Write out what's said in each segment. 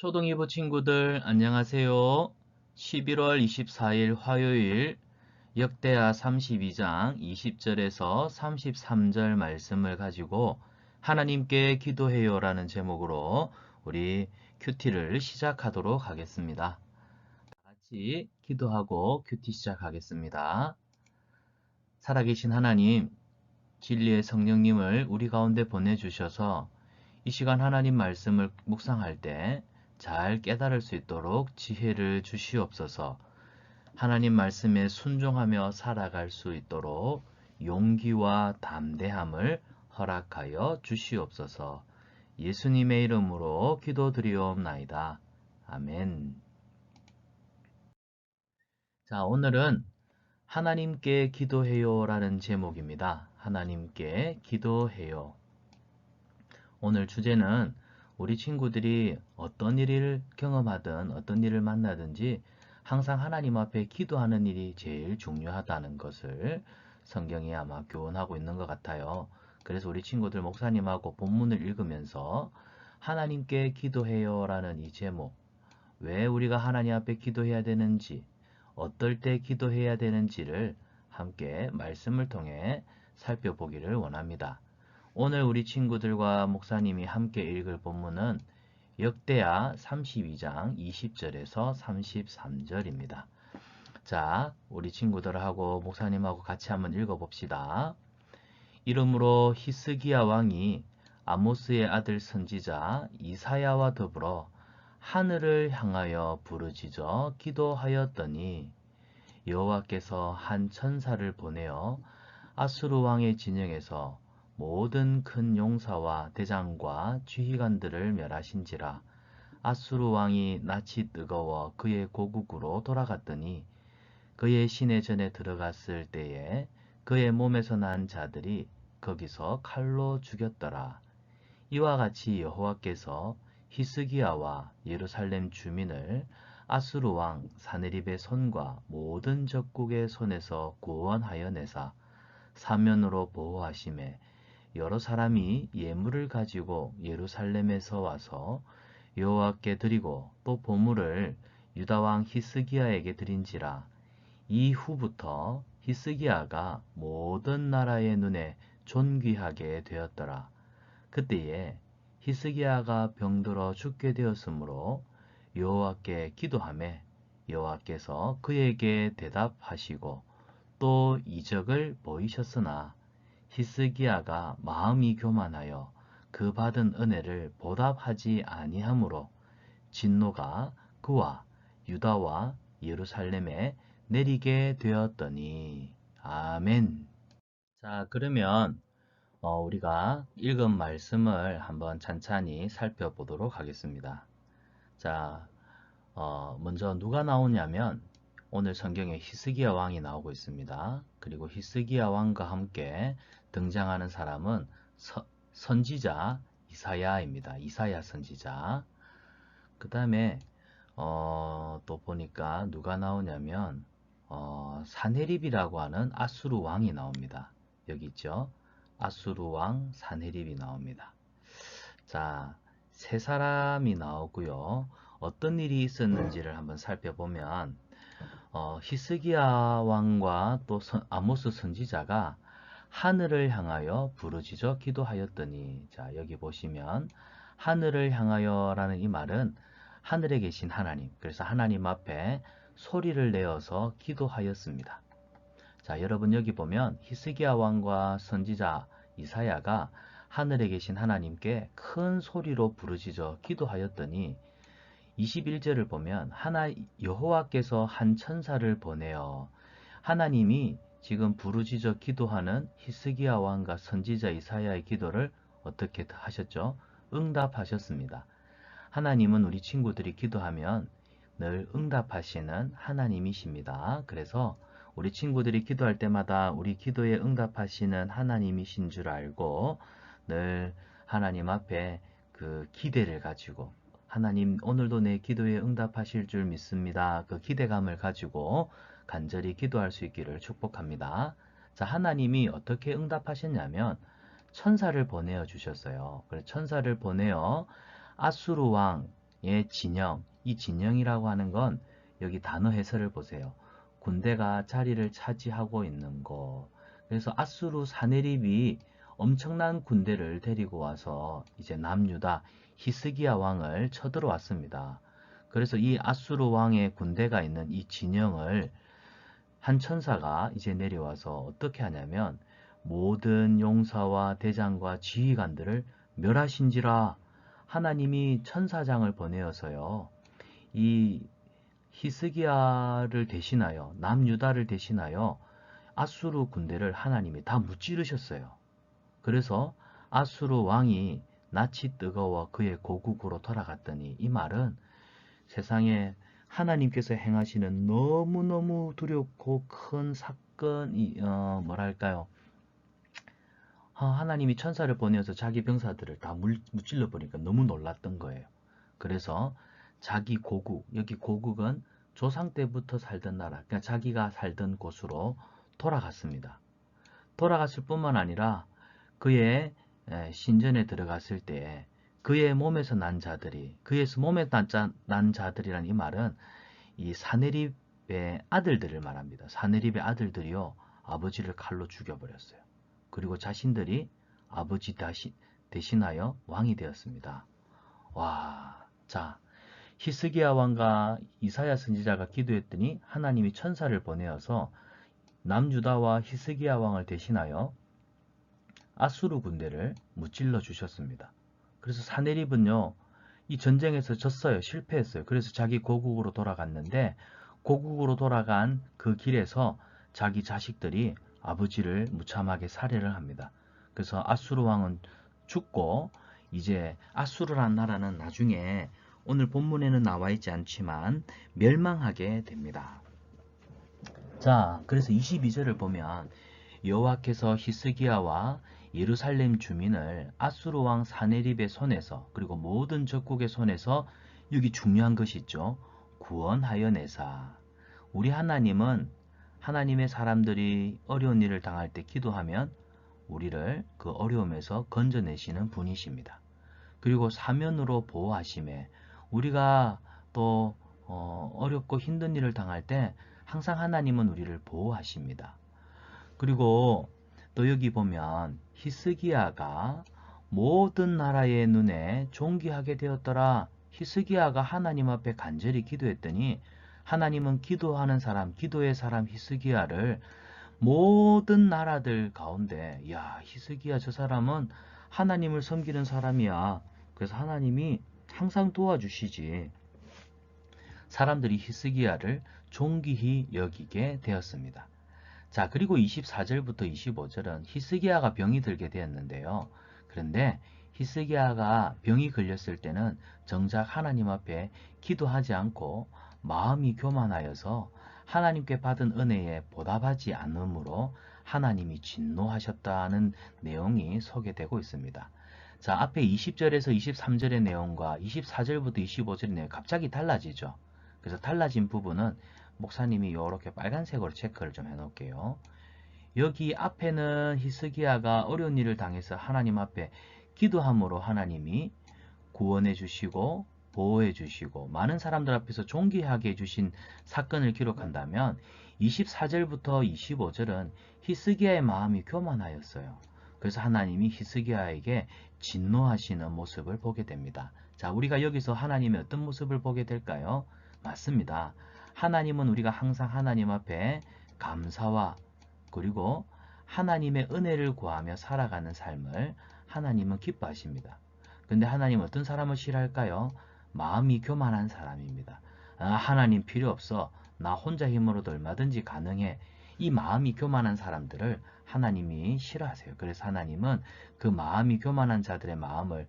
초등 2부 친구들 안녕하세요. 11월 24일 화요일 역대하 32장 20절에서 33절 말씀을 가지고 하나님께 기도해요 라는 제목으로 우리 큐티를 시작하도록 하겠습니다. 다 같이 기도하고 큐티 시작하겠습니다. 살아계신 하나님, 진리의 성령님을 우리 가운데 보내주셔서 이 시간 하나님 말씀을 묵상할 때 잘 깨달을 수 있도록 지혜를 주시옵소서. 하나님 말씀에 순종하며 살아갈 수 있도록 용기와 담대함을 허락하여 주시옵소서. 예수님의 이름으로 기도드리옵나이다. 아멘. 자, 오늘은 하나님께 기도해요 라는 제목입니다. 하나님께 기도해요. 오늘 주제는 우리 친구들이 어떤 일을 경험하든 어떤 일을 만나든지 항상 하나님 앞에 기도하는 일이 제일 중요하다는 것을 성경이 아마 교훈하고 있는 것 같아요. 그래서 우리 친구들 목사님하고 본문을 읽으면서 하나님께 기도해요 라는 이 제목, 왜 우리가 하나님 앞에 기도해야 되는지, 어떨 때 기도해야 되는지를 함께 말씀을 통해 살펴보기를 원합니다. 오늘 우리 친구들과 목사님이 함께 읽을 본문은 역대하 32장 20절에서 33절입니다. 자, 우리 친구들하고 목사님하고 같이 한번 읽어봅시다. 이러므로 히스기야 왕이 아모스의 아들 선지자 이사야와 더불어 하늘을 향하여 부르짖어 기도하였더니 여호와께서 한 천사를 보내어 아수르 왕의 진영에서 모든 큰 용사와 대장과 지휘관들을 멸하신지라. 아수르 왕이 낯이 뜨거워 그의 고국으로 돌아갔더니 그의 시내 전에 들어갔을 때에 그의 몸에서 난 자들이 거기서 칼로 죽였더라. 이와 같이 여호와께서 히스기야와 예루살렘 주민을 아수르 왕 사네립의 손과 모든 적국의 손에서 구원하여 내사 사면으로 보호하심에 여러 사람이 예물을 가지고 예루살렘에서 와서 여호와께 드리고 또 보물을 유다 왕 히스기야에게 드린지라. 이후부터 히스기야가 모든 나라의 눈에 존귀하게 되었더라. 그때에 히스기야가 병들어 죽게 되었으므로 여호와께 기도하매 여호와께서 그에게 대답하시고 또 이적을 보이셨으나 히스기야가 마음이 교만하여 그 받은 은혜를 보답하지 아니하므로 진노가 그와 유다와 예루살렘에 내리게 되었더니. 아멘. 자, 그러면 우리가 읽은 말씀을 한번 찬찬히 살펴보도록 하겠습니다. 자, 먼저 누가 나오냐면 오늘 성경에 히스기야 왕이 나오고 있습니다. 그리고 히스기야 왕과 함께 등장하는 사람은 선지자 이사야입니다. 이사야 선지자. 그 다음에 또 보니까 누가 나오냐면 사네립이라고 하는 아수르 왕이 나옵니다. 여기 있죠. 아수르 왕 사네립이 나옵니다. 자, 세 사람이 나오고요. 어떤 일이 있었는지를 한번 살펴보면 히스기야 왕과 또 아모스 선지자가 하늘을 향하여 부르짖어 기도하였더니, 자, 여기 보시면 하늘을 향하여 라는 이 말은 하늘에 계신 하나님, 그래서 하나님 앞에 소리를 내어서 기도하였습니다. 자, 여러분 여기 보면 히스기야 왕과 선지자 이사야가 하늘에 계신 하나님께 큰 소리로 부르짖어 기도하였더니 21절을 보면 여호와께서 한 천사를 보내어, 하나님이 지금 부르짖어 기도하는 히스기야 왕과 선지자 이사야의 기도를 어떻게 하셨죠? 응답하셨습니다. 하나님은 우리 친구들이 기도하면 늘 응답하시는 하나님이십니다. 그래서 우리 친구들이 기도할 때마다 우리 기도에 응답하시는 하나님이신 줄 알고 늘 하나님 앞에 그 기대를 가지고, 하나님 오늘도 내 기도에 응답하실 줄 믿습니다, 그 기대감을 가지고 간절히 기도할 수 있기를 축복합니다. 자, 하나님이 어떻게 응답하셨냐면 천사를 보내어 주셨어요. 그래서 천사를 보내어 아수르 왕 진영, 이 진영이라고 하는 건 여기 단어 해설을 보세요. 군대가 자리를 차지하고 있는 곳. 그래서 아수르 사네립이 엄청난 군대를 데리고 와서 이제 남유다 히스기야 왕을 쳐들어왔습니다. 그래서 이 아수르 왕의 군대가 있는 이 진영을 한 천사가 이제 내려와서 어떻게 하냐면 모든 용사와 대장과 지휘관들을 멸하신지라. 하나님이 천사장을 보내어서요. 이 히스기야를 대신하여 남유다를 대신하여 아수르 군대를 하나님이 다 무찌르셨어요. 그래서 아수르 왕이 낯이 뜨거워 그의 고국으로 돌아갔더니, 이 말은 세상에 하나님께서 행하시는 너무너무 두렵고 큰 사건이 뭐랄까요, 하나님이 천사를 보내어서 자기 병사들을 다 무찔러 버리니까 너무 놀랐던 거예요. 그래서 자기 고국, 여기 고국은 조상 때부터 살던 나라, 그러니까 자기가 살던 곳으로 돌아갔습니다. 돌아갔을 뿐만 아니라 그의 신전에 들어갔을 때 그의 몸에서 난 자들이, 그의 몸에 난 자들이란 이 말은 이 사네립의 아들들을 말합니다. 사네립의 아들들이요, 아버지를 칼로 죽여버렸어요. 그리고 자신들이 아버지 대신하여 왕이 되었습니다. 와, 자, 히스기야 왕과 이사야 선지자가 기도했더니 하나님이 천사를 보내어서 남유다와 히스기야 왕을 대신하여 아수르 군대를 무찔러 주셨습니다. 그래서 사네립은요, 이 전쟁에서 졌어요. 실패했어요. 그래서 자기 고국으로 돌아갔는데, 고국으로 돌아간 그 길에서 자기 자식들이 아버지를 무참하게 살해를 합니다. 그래서 아수르 왕은 죽고, 이제 아수르란 나라는 나중에 오늘 본문에는 나와 있지 않지만 멸망하게 됩니다. 자, 그래서 22절을 보면 여호와께서 히스기야와 예루살렘 주민을 아수르 왕 사네립의 손에서, 그리고 모든 적국의 손에서, 여기 중요한 것이 있죠. 구원하여 내사. 우리 하나님은 하나님의 사람들이 어려운 일을 당할 때 기도하면 우리를 그 어려움에서 건져내시는 분이십니다. 그리고 사면으로 보호하심에, 우리가 또 어렵고 힘든 일을 당할 때 항상 하나님은 우리를 보호하십니다. 그리고 또 여기 보면 히스기야가 모든 나라의 눈에 존귀하게 되었더라. 히스기야가 하나님 앞에 간절히 기도했더니 하나님은 기도하는 사람, 기도의 사람 히스기야를 모든 나라들 가운데, 야, 히스기야 저 사람은 하나님을 섬기는 사람이야. 그래서 하나님이 항상 도와주시지. 사람들이 히스기야를 존귀히 여기게 되었습니다. 자, 그리고 24절부터 25절은 히스기야가 병이 들게 되었는데요. 그런데 히스기야가 병이 걸렸을 때는 정작 하나님 앞에 기도하지 않고 마음이 교만하여서 하나님께 받은 은혜에 보답하지 않으므로 하나님이 진노하셨다는 내용이 소개되고 있습니다. 자, 앞에 20절에서 23절의 내용과 24절부터 25절의 내용이 갑자기 달라지죠. 그래서 달라진 부분은 목사님이 이렇게 빨간색으로 체크를 좀 해놓을게요. 여기 앞에는 히스기야가 어려운 일을 당해서 하나님 앞에 기도함으로 하나님이 구원해 주시고 보호해 주시고 많은 사람들 앞에서 존귀하게 해주신 사건을 기록한다면, 24절부터 25절은 히스기야의 마음이 교만하였어요. 그래서 하나님이 히스기야에게 진노하시는 모습을 보게 됩니다. 자, 우리가 여기서 하나님의 어떤 모습을 보게 될까요? 맞습니다. 하나님은 우리가 항상 하나님 앞에 감사와, 그리고 하나님의 은혜를 구하며 살아가는 삶을 하나님은 기뻐하십니다. 근데 하나님 어떤 사람을 싫어할까요? 마음이 교만한 사람입니다. 하나님 필요 없어. 나 혼자 힘으로도 얼마든지 가능해. 이 마음이 교만한 사람들을 하나님이 싫어하세요. 그래서 하나님은 그 마음이 교만한 자들의 마음을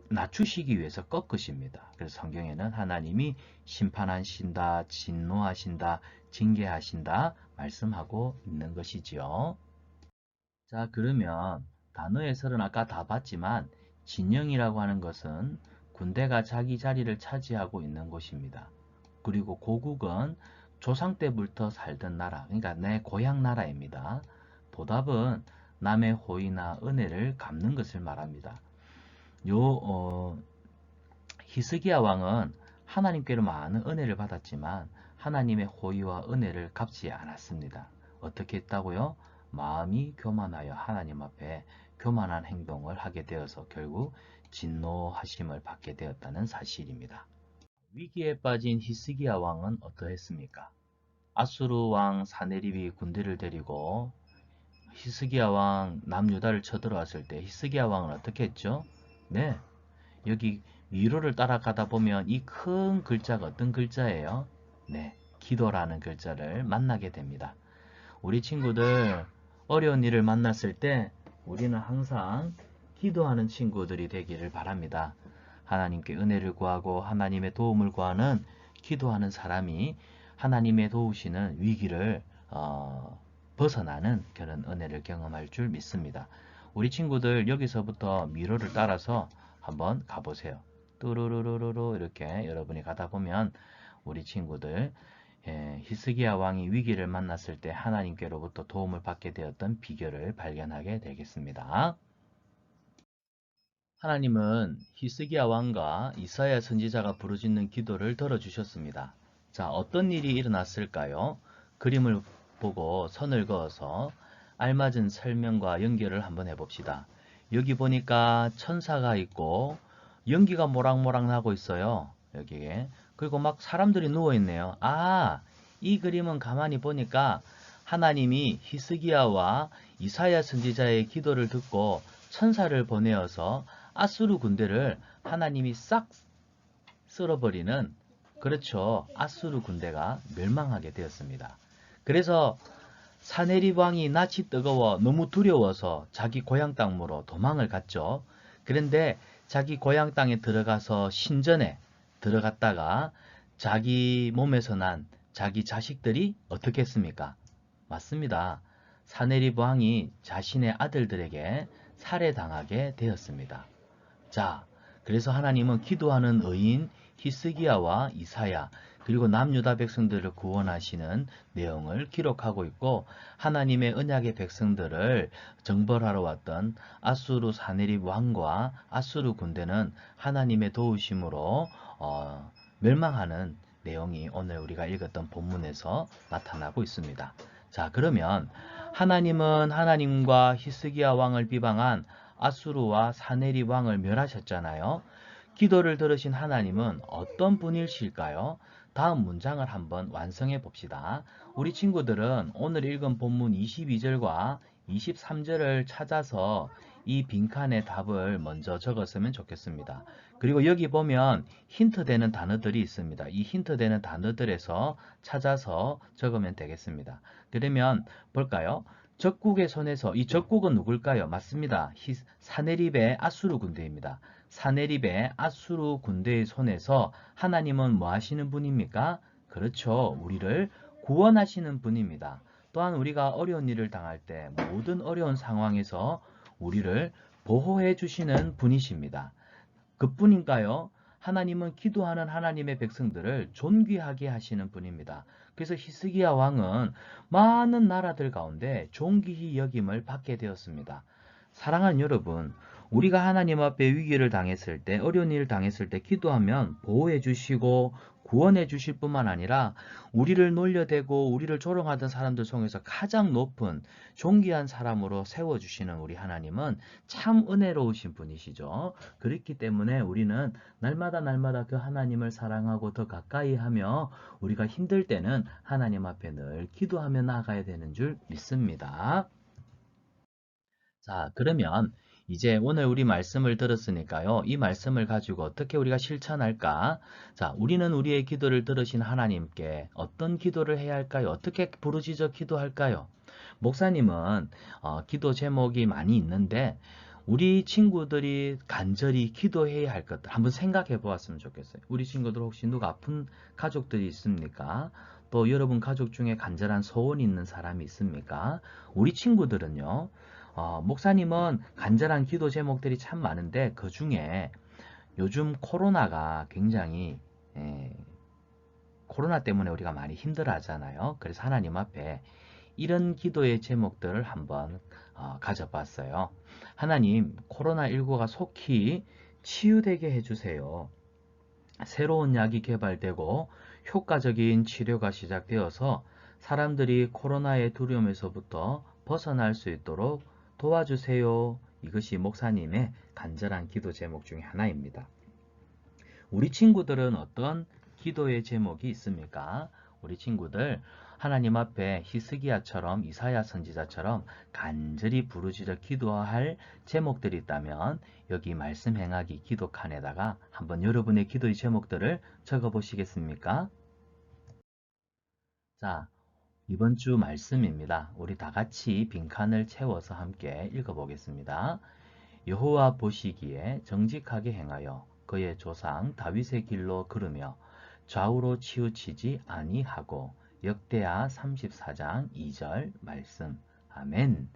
낮추시기 위해서 꺾으십니다. 그래서 성경에는 하나님이 심판하신다, 진노하신다, 징계하신다 말씀하고 있는 것이지요. 자, 그러면 단어 해설은 아까 다 봤지만 진영이라고 하는 것은 군대가 자기 자리를 차지하고 있는 곳입니다. 그리고 고국은 조상 때부터 살던 나라, 그러니까 내 고향 나라입니다. 보답은 남의 호의나 은혜를 갚는 것을 말합니다. 히스기야 왕은 하나님께로 많은 은혜를 받았지만 하나님의 호의와 은혜를 갚지 않았습니다. 어떻게 했다고요? 마음이 교만하여 하나님 앞에 교만한 행동을 하게 되어서 결국 진노하심을 받게 되었다는 사실입니다. 위기에 빠진 히스기야 왕은 어떠했습니까? 아수르 왕 사네립이 군대를 데리고 히스기야 왕 남유다를 쳐들어왔을 때 히스기야 왕은 어떻게 했죠? 네, 여기 미로를 따라가다 보면 이 큰 글자가 어떤 글자예요? 네, 기도라는 글자를 만나게 됩니다. 우리 친구들 어려운 일을 만났을 때 우리는 항상 기도하는 친구들이 되기를 바랍니다. 하나님께 은혜를 구하고 하나님의 도움을 구하는 기도하는 사람이 하나님의 도우시는 위기를 벗어나는 그런 은혜를 경험할 줄 믿습니다. 우리 친구들 여기서부터 미로를 따라서 한번 가보세요. 뚜루루루루 이렇게 여러분이 가다 보면 우리 친구들 히스기야 왕이 위기를 만났을 때 하나님께로부터 도움을 받게 되었던 비결을 발견하게 되겠습니다. 하나님은 히스기야 왕과 이사야 선지자가 부르짖는 기도를 들어주셨습니다. 자, 어떤 일이 일어났을까요? 그림을 보고 선을 그어서 알맞은 설명과 연결을 한번 해봅시다. 여기 보니까 천사가 있고 연기가 모락모락 나고 있어요. 여기에. 그리고 막 사람들이 누워있네요. 아, 이 그림은 가만히 보니까 하나님이 히스기야와 이사야 선지자의 기도를 듣고 천사를 보내어서 아수르 군대를 하나님이 싹 쓸어버리는, 그렇죠, 아수르 군대가 멸망하게 되었습니다. 그래서 사네립 왕이 낯이 뜨거워 너무 두려워서 자기 고향 땅으로 도망을 갔죠. 그런데 자기 고향 땅에 들어가서 신전에 들어갔다가 자기 몸에서 난 자기 자식들이 어떻게 했습니까? 맞습니다. 사네립 왕이 자신의 아들들에게 살해당하게 되었습니다. 자, 그래서 하나님은 기도하는 의인 히스기야와 이사야 그리고 남유다 백성들을 구원하시는 내용을 기록하고 있고, 하나님의 언약의 백성들을 정벌하러 왔던 아수르 사네립 왕과 아수르 군대는 하나님의 도우심으로 멸망하는 내용이 오늘 우리가 읽었던 본문에서 나타나고 있습니다. 자, 그러면 하나님은 하나님과 히스기야 왕을 비방한 아수르와 사네립 왕을 멸하셨잖아요. 기도를 들으신 하나님은 어떤 분이실까요? 다음 문장을 한번 완성해 봅시다. 우리 친구들은 오늘 읽은 본문 22절과 23절을 찾아서 이 빈칸의 답을 먼저 적었으면 좋겠습니다. 그리고 여기 보면 힌트 되는 단어들이 있습니다. 이 힌트 되는 단어들에서 찾아서 적으면 되겠습니다. 그러면 볼까요? 적국의 손에서, 이 적국은 누굴까요? 맞습니다. 사네립의 아수르 군대입니다. 사네립의 아수르 군대의 손에서 하나님은 뭐 하시는 분입니까? 그렇죠. 우리를 구원하시는 분입니다. 또한 우리가 어려운 일을 당할 때 모든 어려운 상황에서 우리를 보호해 주시는 분이십니다. 그뿐인가요? 하나님은 기도하는 하나님의 백성들을 존귀하게 하시는 분입니다. 그래서 히스기야 왕은 많은 나라들 가운데 존귀히 여김을 받게 되었습니다. 사랑하는 여러분, 우리가 하나님 앞에 위기를 당했을 때, 어려운 일을 당했을 때 기도하면 보호해 주시고 구원해 주실 뿐만 아니라 우리를 놀려대고 우리를 조롱하던 사람들 속에서 가장 높은 존귀한 사람으로 세워주시는 우리 하나님은 참 은혜로우신 분이시죠. 그렇기 때문에 우리는 날마다 그 하나님을 사랑하고 더 가까이 하며 우리가 힘들 때는 하나님 앞에 늘 기도하며 나아가야 되는 줄 믿습니다. 자, 그러면 이제 오늘 우리 말씀을 들었으니까요. 이 말씀을 가지고 어떻게 우리가 실천할까? 자, 우리는 우리의 기도를 들으신 하나님께 어떤 기도를 해야 할까요? 어떻게 부르짖어 기도할까요? 목사님은 기도 제목이 많이 있는데 우리 친구들이 간절히 기도해야 할 것들 한번 생각해 보았으면 좋겠어요. 우리 친구들 혹시 누가 아픈 가족들이 있습니까? 또 여러분 가족 중에 간절한 소원이 있는 사람이 있습니까? 우리 친구들은요. 목사님은 간절한 기도 제목들이 참 많은데 그 중에 요즘 코로나가 굉장히 코로나 때문에 우리가 많이 힘들어 하잖아요. 그래서 하나님 앞에 이런 기도의 제목들을 한번 가져봤어요. 하나님, 코로나19가 속히 치유되게 해주세요. 새로운 약이 개발되고 효과적인 치료가 시작되어서 사람들이 코로나의 두려움에서부터 벗어날 수 있도록 도와주세요. 이것이 목사님의 간절한 기도 제목 중에 하나입니다. 우리 친구들은 어떤 기도의 제목이 있습니까? 우리 친구들 하나님 앞에 히스기야처럼 이사야 선지자처럼 간절히 부르짖어 기도할 제목들이 있다면 여기 말씀 행하기 기도 칸에다가 한번 여러분의 기도의 제목들을 적어 보시겠습니까? 자, 이번 주 말씀입니다. 우리 다 같이 빈칸을 채워서 함께 읽어보겠습니다. 여호와 보시기에 정직하게 행하여 그의 조상 다윗의 길로 걸으며 좌우로 치우치지 아니하고. 역대하 34장 2절 말씀. 아멘.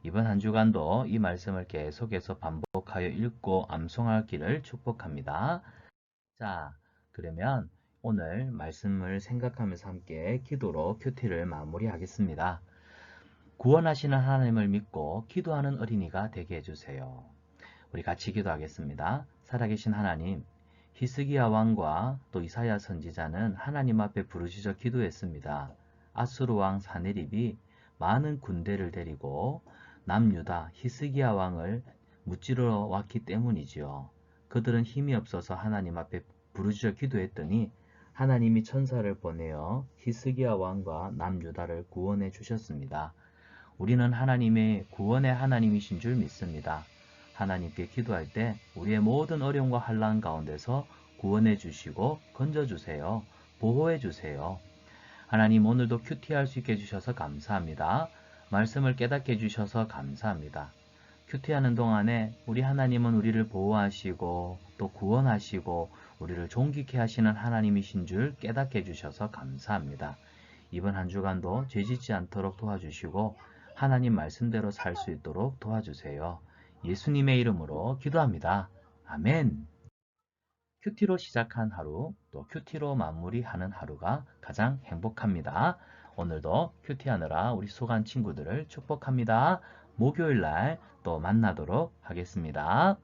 이번 한 주간도 이 말씀을 계속해서 반복하여 읽고 암송하기를 축복합니다. 자, 그러면 오늘 말씀을 생각하면서 함께 기도로 큐티를 마무리하겠습니다. 구원하시는 하나님을 믿고 기도하는 어린이가 되게 해주세요. 우리 같이 기도하겠습니다. 살아계신 하나님, 히스기야 왕과 또 이사야 선지자는 하나님 앞에 부르짖어 기도했습니다. 아수르 왕 사네립이 많은 군대를 데리고 남유다 히스기야 왕을 무찌르러 왔기 때문이지요. 그들은 힘이 없어서 하나님 앞에 부르짖어 기도했더니 하나님이 천사를 보내어 히스기야 왕과 남유다를 구원해 주셨습니다. 우리는 하나님의 구원의 하나님이신 줄 믿습니다. 하나님께 기도할 때 우리의 모든 어려움과 환난 가운데서 구원해 주시고 건져 주세요. 보호해 주세요. 하나님, 오늘도 큐티할 수 있게 해주셔서 감사합니다. 말씀을 깨닫게 해주셔서 감사합니다. 큐티하는 동안에 우리 하나님은 우리를 보호하시고 또 구원하시고 우리를 존귀케 하시는 하나님이신 줄 깨닫게 해주셔서 감사합니다. 이번 한 주간도 죄짓지 않도록 도와주시고 하나님 말씀대로 살 수 있도록 도와주세요. 예수님의 이름으로 기도합니다. 아멘. 큐티로 시작한 하루, 또 큐티로 마무리하는 하루가 가장 행복합니다. 오늘도 큐티하느라 우리 소간 친구들을 축복합니다. 목요일 날 또 만나도록 하겠습니다.